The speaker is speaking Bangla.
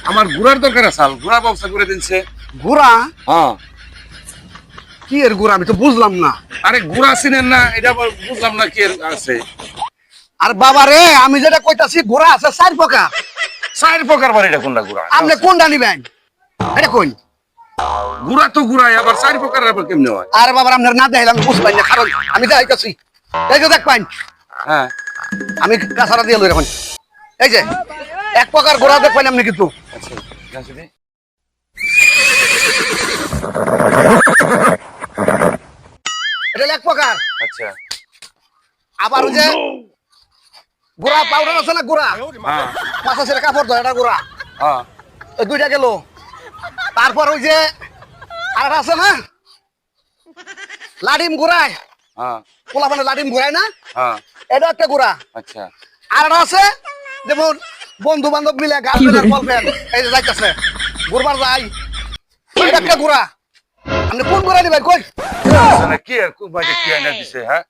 আমার গুড়ার দরকার আছে, গুড়া ব্যবসা করে দিনছে। গুড়া? হ্যাঁ। কি এর গুড়া আমি তো বুঝলাম না। আরে গুড়া চিনেন না, এটা বুঝলাম না কি এর আছে। আর বাবা রে, আমি যেটা কইতাছি গুড়া আছে 4 প্রকার। 4 প্রকার মানে এটা কোনটা গুড়া? আপনি কোনটা নিবেন এটা কইন। গুড়া তো গুড়াই, আবার 4 প্রকার আবার কেমনে হয়? আরে বাবা আপনার না দেখাইলাম বুঝবেন না, কারণ আমি দেখাইতাছি। এই যে দেখ পাইন, হ্যাঁ আমি কাঁচাটা দিয়ে লই এখন। এই যে 1 প্রকার গুড়া দেখ পাইন আপনি কিন্তু। আচ্ছা গাছ দে। এটা 1 প্রকার। আচ্ছা। আবার ওই যে গুড়া পাউডার আছে না, গুড়া হ্যাঁ মাথা ছেড়ে কাপড় ধরে, এটা গুড়া। হ্যাঁ এই 2টা গেল। তারপর ওই যে আর আছে না লাডিম গুড়ায়, হ্যাঁ পোলা মানে লাডিম ঘুরায় না, হ্যাঁ। এটা একটা গুড়া। আচ্ছা আর একটা আছে যেমন বন্ধু বান্ধব মিলে গার্লফ্রেন্ড বলফ্রেন্ড এই যে যাইতেছে ঘুরবার যাই, এটা একটা গুড়া। আপনি কোন গুড়া দিবেন কই? কি আর কি এনে দিছে? হ্যাঁ